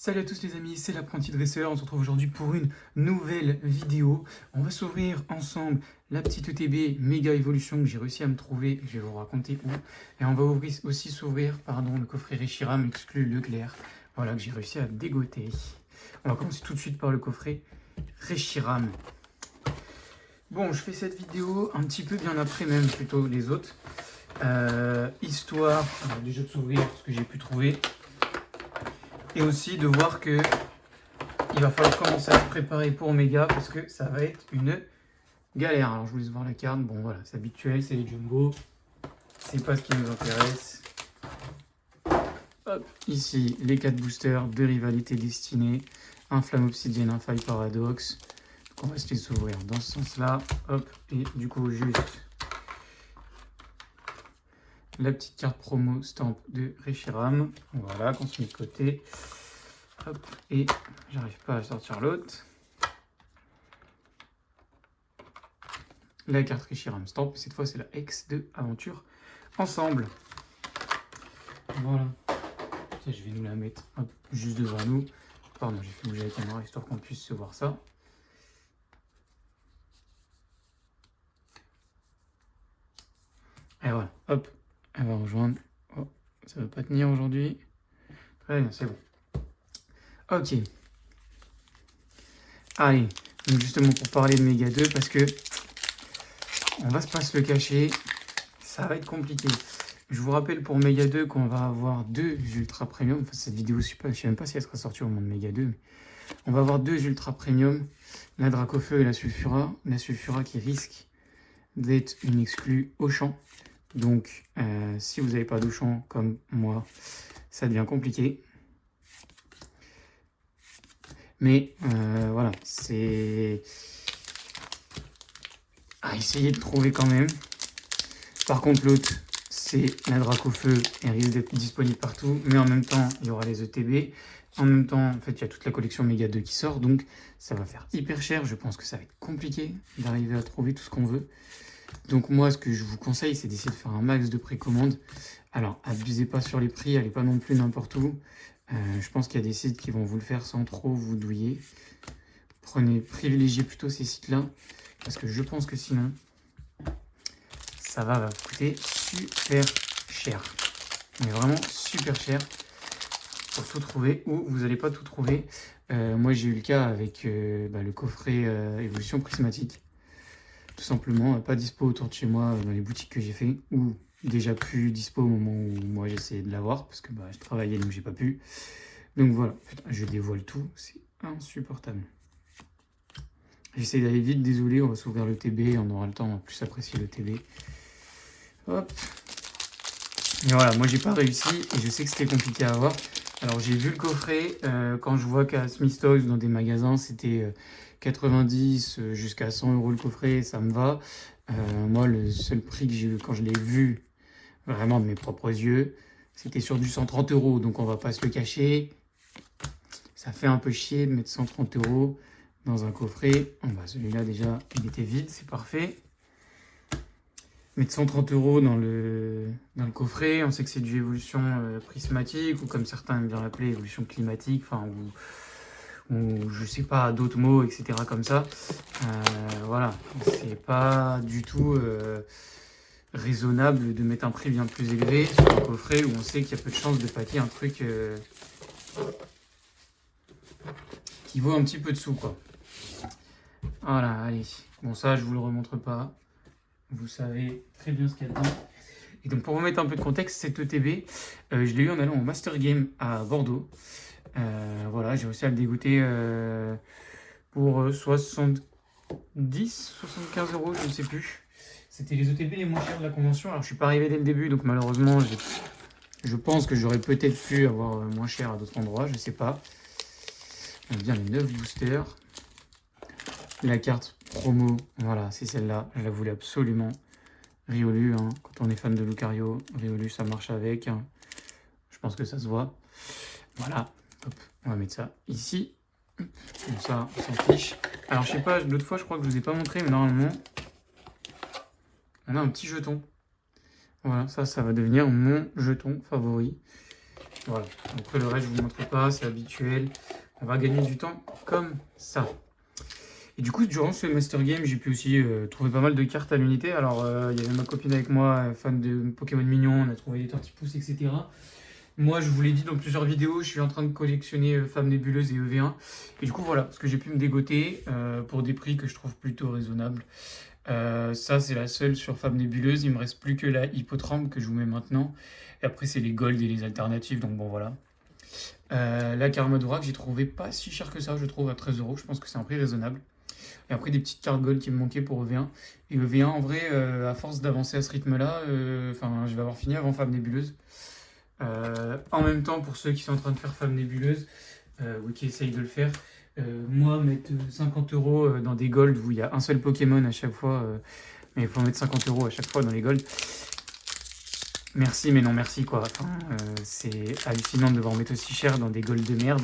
Salut à tous les amis, c'est l'apprenti dresseur. On se retrouve aujourd'hui pour une nouvelle vidéo. On va s'ouvrir ensemble la petite ETB Méga Évolution que j'ai réussi à me trouver. Je vais vous raconter où. Et on va aussi s'ouvrir le coffret Reshiram exclu Leclerc. Voilà, que j'ai réussi à dégoter. On va commencer tout de suite par le coffret Reshiram. Bon, je fais cette vidéo un petit peu bien après même plutôt les autres. Histoire déjà de s'ouvrir ce que j'ai pu trouver. Et aussi de voir que il va falloir commencer à se préparer pour Méga parce que ça va être une galère. Alors je vous laisse voir la carte. Bon voilà, c'est habituel, c'est les jumbo. C'est pas ce qui nous intéresse. Hop, ici les 4 boosters de rivalité destinée. Un flamme obsidienne, un faille paradoxe. Donc on va se les ouvrir dans ce sens-là. Hop, et du coup juste la petite carte promo stamp de Reshiram. Voilà, qu'on se met de côté. Hop, et j'arrive pas à sortir l'autre. La carte Reshiram stamp, cette fois c'est la X de Aventure Ensemble. Voilà. Ça, je vais nous la mettre hop, juste devant nous. Pardon, j'ai fait bouger la caméra histoire qu'on puisse se voir ça. Et voilà, hop, elle va rejoindre. Oh, ça ne va pas tenir aujourd'hui. Très bien, c'est bon. Ok. Allez, donc justement pour parler de Méga 2, parce que on va pas se le cacher, ça va être compliqué. Je vous rappelle pour Méga 2 qu'on va avoir deux ultra premium. Enfin, cette vidéo, je ne sais même pas si elle sera sortie au moment de Méga 2. Mais on va avoir deux ultra premium, la Dracofeu et la Sulfura. La Sulfura qui risque d'être une exclue Auchan. Donc, si vous n'avez pas d'Auchan comme moi, ça devient compliqué. Mais voilà, c'est à essayer de trouver quand même. Par contre, l'autre, c'est la Dracofeu. Elle risque d'être disponible partout. Mais en même temps, il y aura les ETB. En même temps, en fait, il y a toute la collection Méga 2 qui sort. Donc, ça va faire hyper cher. Je pense que ça va être compliqué d'arriver à trouver tout ce qu'on veut. Donc, moi, ce que je vous conseille, c'est d'essayer de faire un max de précommande. Alors, abusez pas sur les prix. Allez pas non plus n'importe où. Je pense qu'il y a des sites qui vont vous le faire sans trop vous douiller. Privilégiez plutôt ces sites-là. Parce que je pense que sinon, ça va vous coûter super cher. Mais vraiment super cher pour tout trouver ou vous n'allez pas tout trouver. Moi j'ai eu le cas avec le coffret évolution prismatique. Tout simplement pas dispo autour de chez moi dans les boutiques que j'ai fait ou déjà plus dispo au moment où moi j'essayais de l'avoir parce que je travaillais donc j'ai pas pu. Donc voilà, je dévoile tout, c'est insupportable. J'essaie d'aller vite, désolé, on va s'ouvrir le TB, on aura le temps de plus apprécier le TB. Hop. Et voilà, moi j'ai pas réussi et je sais que c'était compliqué à avoir. Alors j'ai vu le coffret, quand je vois qu'à Smith Toys dans des magasins c'était 90 jusqu'à 100 € le coffret, ça me va. Moi le seul prix que j'ai eu quand je l'ai vu vraiment de mes propres yeux, c'était sur du 130 €, donc on va pas se le cacher. Ça fait un peu chier de mettre 130 € dans un coffret. Celui-là déjà il était vide, c'est parfait. Mettre 130 € dans le coffret, on sait que c'est du évolution prismatique, ou comme certains aiment bien l'appeler, évolution climatique, ou je sais pas, d'autres mots, etc. comme ça. Voilà, c'est pas du tout raisonnable de mettre un prix bien plus élevé sur un coffret où on sait qu'il y a peu de chances de pâtir un truc qui vaut un petit peu de sous, quoi. Voilà, allez. Bon, ça, je vous le remontre pas. Vous savez très bien ce qu'il y a dedans. Et donc pour vous mettre un peu de contexte, cet ETB, je l'ai eu en allant au Master Game à Bordeaux. Voilà, j'ai réussi à le dégoûter pour 70, 75 €, je ne sais plus. C'était les ETB les moins chers de la convention. Alors je suis pas arrivé dès le début, donc malheureusement, je pense que j'aurais peut-être pu avoir moins cher à d'autres endroits, je sais pas. On a bien les 9 boosters. La carte promo, voilà, c'est celle-là, je la voulais absolument. Riolu, hein, quand on est fan de Lucario, Riolu ça marche avec. Hein. Je pense que ça se voit. Voilà, hop, on va mettre ça ici. Comme ça, on s'en fiche. Alors je sais pas, l'autre fois je crois que je vous ai pas montré, mais normalement, on a un petit jeton. Voilà, ça va devenir mon jeton favori. Voilà. Après le reste, je vous montre pas, c'est habituel. On va gagner du temps comme ça. Et du coup, durant ce Master Game, j'ai pu aussi trouver pas mal de cartes à l'unité. Alors, il y avait ma copine avec moi, fan de Pokémon mignons, on a trouvé des Tortipousse, etc. Moi, je vous l'ai dit dans plusieurs vidéos, je suis en train de collectionner Femme Nébuleuse et EV1. Et du coup, voilà, parce que j'ai pu me dégoter pour des prix que je trouve plutôt raisonnables. Ça, c'est la seule sur Femme Nébuleuse. Il me reste plus que la Hippotrampe que je vous mets maintenant. Et après, c'est les Gold et les alternatives, donc bon, voilà. La Karmadora que j'ai trouvé pas si cher que ça, je trouve à 13 euros. Je pense que c'est un prix raisonnable. Et après, des petites cartes Gold qui me manquaient pour EV1. Et EV1, en vrai, à force d'avancer à ce rythme-là, je vais avoir fini avant Femme Nébuleuse. En même temps, pour ceux qui sont en train de faire Femme Nébuleuse, ou qui essayent de le faire, moi, mettre 50 euros dans des Gold où il y a un seul Pokémon à chaque fois, mais il faut mettre 50 euros à chaque fois dans les Gold. Merci, mais non merci, quoi. Enfin, c'est hallucinant de devoir mettre aussi cher dans des Gold de merde,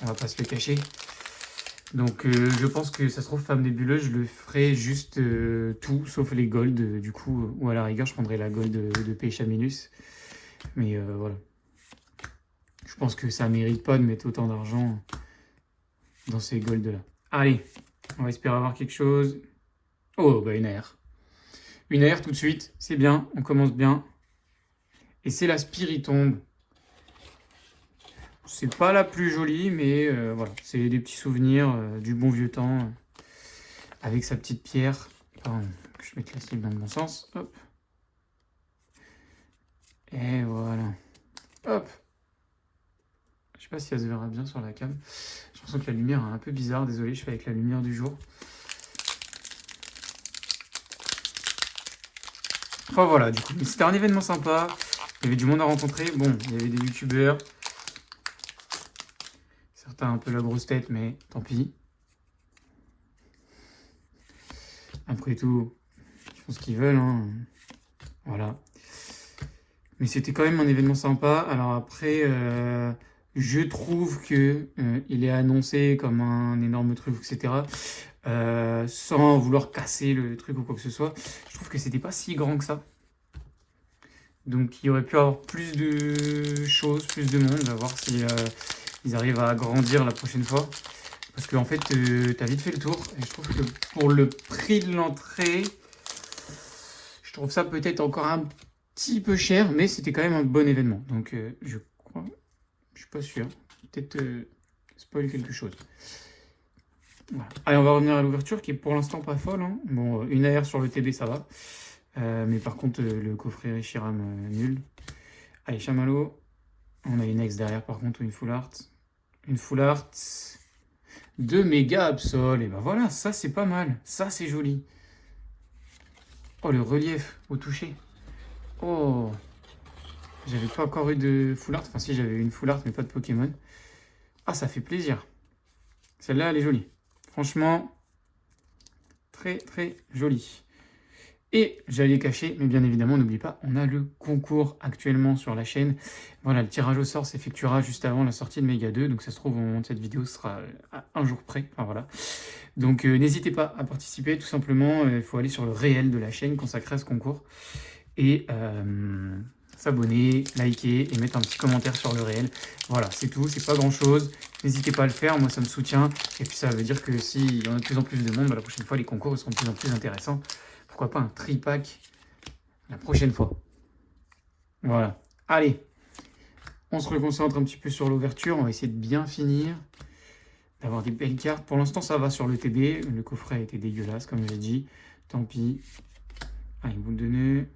on va pas se le cacher. Donc, je pense que ça se trouve, Femme Nébuleuse, je le ferai juste tout, sauf les Gold, du coup, ou à la rigueur, je prendrai la Gold de Pêchaminus. Mais voilà. Je pense que ça mérite pas de mettre autant d'argent dans ces Gold-là. Allez, on va espérer avoir quelque chose. Oh, bah une AR. Une AR tout de suite, c'est bien, on commence bien. Et c'est la Spiritombe. C'est pas la plus jolie, mais voilà, c'est des petits souvenirs du bon vieux temps. Avec sa petite pierre. Pardon, que je mette la cible dans le bon sens. Hop. Et voilà. Hop. Je sais pas si elle se verra bien sur la cam. J'ai l'impression que la lumière est un peu bizarre. Désolé, je fais avec la lumière du jour. Enfin voilà, du coup, c'était un événement sympa. Il y avait du monde à rencontrer. Bon, il y avait des youtubeurs. Certains un peu la grosse tête, mais tant pis. Après tout, ils font ce qu'ils veulent. Hein. Voilà. Mais c'était quand même un événement sympa. Alors après, je trouve que il est annoncé comme un énorme truc, etc. Sans vouloir casser le truc ou quoi que ce soit. Je trouve que c'était pas si grand que ça. Donc il y aurait pu avoir plus de choses, plus de monde, à voir si ils arrivent à agrandir la prochaine fois. Parce qu'en fait, t'as vite fait le tour. Et je trouve que pour le prix de l'entrée, je trouve ça peut-être encore un petit peu cher, mais c'était quand même un bon événement. Donc je crois, je suis pas sûr. Peut-être spoil quelque chose. Voilà. Allez, on va revenir à l'ouverture qui est pour l'instant pas folle. Hein. Bon, une AR sur le TB, ça va. Mais par contre, le coffret Reshiram, nul. Allez, Chamallow. On a une X derrière, par contre, ou une Full Art. Une Full Art. 2 méga Absol. Et ben voilà, ça c'est pas mal. Ça c'est joli. Oh, le relief au toucher. Oh. J'avais pas encore eu de Full Art. Enfin, si, j'avais eu une Full Art, mais pas de Pokémon. Ah, ça fait plaisir. Celle-là, elle est jolie. Franchement, très très jolie. Et j'allais cacher, mais bien évidemment, n'oublie pas, on a le concours actuellement sur la chaîne. Voilà, le tirage au sort s'effectuera juste avant la sortie de Méga 2. Donc ça se trouve, au moment de cette vidéo, ce sera à un jour près. Enfin voilà. Donc n'hésitez pas à participer, tout simplement. Il faut aller sur le réel de la chaîne consacré à ce concours. Et s'abonner, liker et mettre un petit commentaire sur le réel. Voilà, c'est tout, c'est pas grand chose. N'hésitez pas à le faire, moi ça me soutient. Et puis ça veut dire que s'il y en a de plus en plus de monde, bah, la prochaine fois les concours seront de plus en plus intéressants. Pourquoi pas un tri-pack la prochaine fois. Voilà. Allez, on se reconcentre un petit peu sur l'ouverture. On va essayer de bien finir, d'avoir des belles cartes. Pour l'instant, ça va sur le TB. Le coffret a été dégueulasse, comme j'ai dit. Tant pis. Allez, boule de nœud.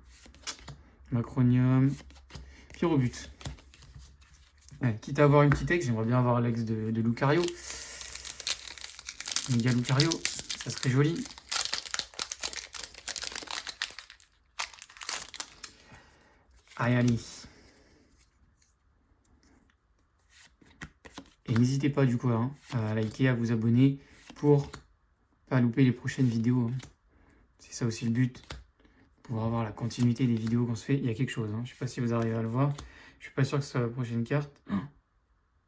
Macronium. Pyrobut. Ouais, quitte à avoir une petite ex, j'aimerais bien avoir l'ex de Lucario. Méga Lucario, ça serait joli. Allez, allez. Et n'hésitez pas du coup hein, à liker, à vous abonner pour pas louper les prochaines vidéos. Hein. C'est ça aussi le but. Pouvoir avoir la continuité des vidéos qu'on se fait. Il y a quelque chose. Hein. Je sais pas si vous arrivez à le voir. Je suis pas sûr que ce soit la prochaine carte. Oh,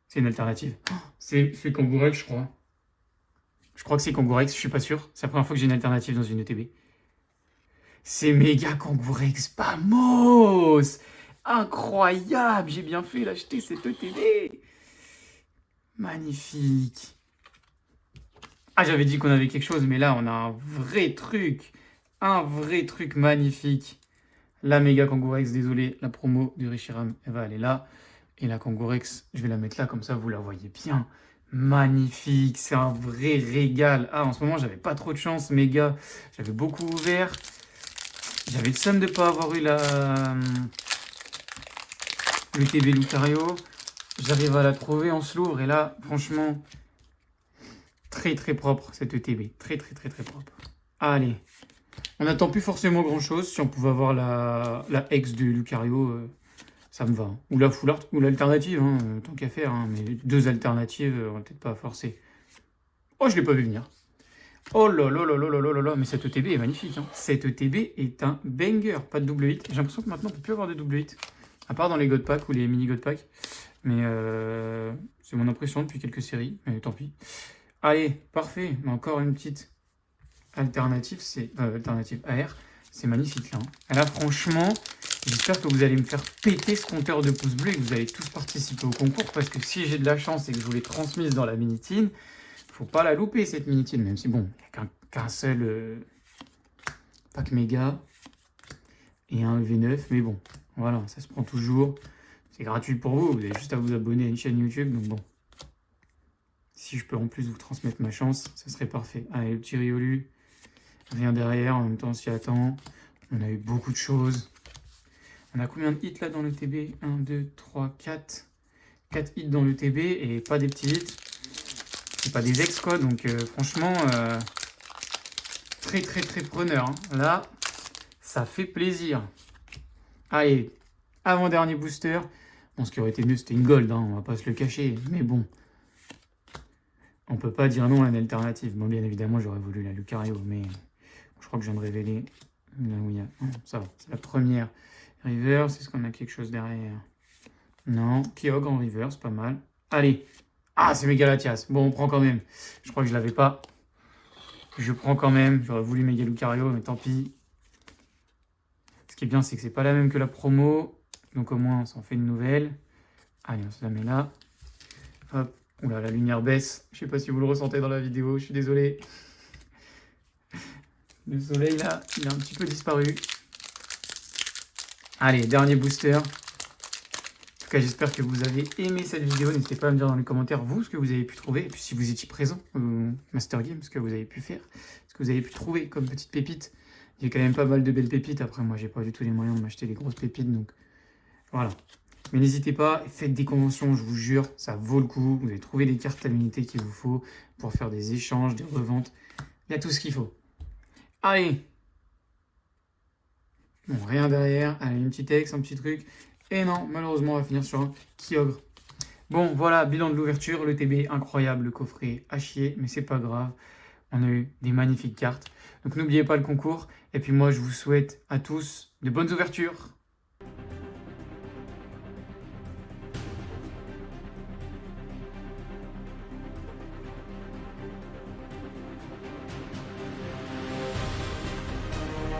c'est une alternative. Oh, c'est Kangourex, je crois. Je crois que c'est Kangourex, je suis pas sûr. C'est la première fois que j'ai une alternative dans une ETB. C'est méga Kangourex, vamos! Incroyable, j'ai bien fait l'acheter cet ETB. Magnifique. Ah, j'avais dit qu'on avait quelque chose, mais là, on a un vrai truc. Un vrai truc magnifique. La méga Kangourex, désolé, la promo du Reshiram, elle va aller là. Et la Kangourex, je vais la mettre là, comme ça, vous la voyez bien. Magnifique, c'est un vrai régal. Ah, en ce moment, j'avais pas trop de chance, méga. J'avais beaucoup ouvert. J'avais le seum de pas avoir eu le TB Lucario. J'arrive à la trouver, on se l'ouvre. Et là, franchement, très très propre cette ETB. Très très très très propre. Allez. On n'attend plus forcément grand chose. Si on pouvait avoir la ex de Lucario, ça me va. Hein. Ou la full art, ou l'alternative, hein, tant qu'à faire. Hein. Mais deux alternatives, on va peut-être pas forcer. Oh, je l'ai pas vu venir. Oh là là là là là là là, mais cette ETB est magnifique. Hein. Cette ETB est un banger, pas de double hit. J'ai l'impression que maintenant on peut plus avoir de double hit. À part dans les God Pack ou les mini God Pack. Mais c'est mon impression depuis quelques séries. Mais tant pis. Allez, parfait. Encore une petite alternative, c'est alternative AR. C'est magnifique là. Hein. Et là, franchement, j'espère que vous allez me faire péter ce compteur de pouces bleus et que vous allez tous participer au concours. Parce que si j'ai de la chance et que je vous l'ai transmise dans la Minitine, faut pas la louper cette Minitine. Même si bon, il n'y a qu'un seul pack méga et un EV9. Mais bon, voilà, ça se prend toujours. C'est gratuit pour vous. Vous avez juste à vous abonner à une chaîne YouTube. Donc bon. Si je peux en plus vous transmettre ma chance, ça serait parfait. Allez, le petit Riolu. Rien derrière, en même temps on s'y attend. On a eu beaucoup de choses. On a combien de hits là dans le TB? 1, 2, 3, 4. 4 hits dans le TB et pas des petits hits. C'est pas des ex quoi, donc franchement, très très très preneur. Hein. Là, ça fait plaisir. Allez, avant-dernier booster. Bon, ce qui aurait été mieux, c'était une gold, hein, on va pas se le cacher. Mais bon, on peut pas dire non à une alternative. Bon, bien évidemment, j'aurais voulu la Lucario, mais je crois que je viens de révéler. Là où il y a... Non, ça va, c'est la première. Reverse, est-ce qu'on a quelque chose derrière? Non, Kyogre en reverse, pas mal. Allez. Ah, c'est méga Latias. Bon, on prend quand même. Je crois que je l'avais pas. Je prends quand même. J'aurais voulu méga Lucario, mais tant pis. Ce qui est bien, c'est que c'est pas la même que la promo. Donc au moins, ça en fait une nouvelle. Allez, on se la met là. Hop. Oula, la lumière baisse. Je sais pas si vous le ressentez dans la vidéo. Je suis désolé. Le soleil, là, il a un petit peu disparu. Allez, dernier booster. En tout cas, j'espère que vous avez aimé cette vidéo. N'hésitez pas à me dire dans les commentaires, vous, ce que vous avez pu trouver. Et puis, si vous étiez présent au Master Game, ce que vous avez pu faire. Ce que vous avez pu trouver comme petite pépite. Il y a quand même pas mal de belles pépites. Après, moi, j'ai pas du tout les moyens de m'acheter des grosses pépites. Donc, voilà. Mais n'hésitez pas, faites des conventions, je vous jure, ça vaut le coup. Vous allez trouver les cartes à l'unité qu'il vous faut pour faire des échanges, des reventes. Il y a tout ce qu'il faut. Allez. Bon, rien derrière. Allez, une petite ex, un petit truc. Et non, malheureusement, on va finir sur un Kyogre. Bon, voilà, bilan de l'ouverture. Le TB, incroyable. Le coffret à chier, mais c'est pas grave. On a eu des magnifiques cartes. Donc, n'oubliez pas le concours. Et puis moi, je vous souhaite à tous de bonnes ouvertures.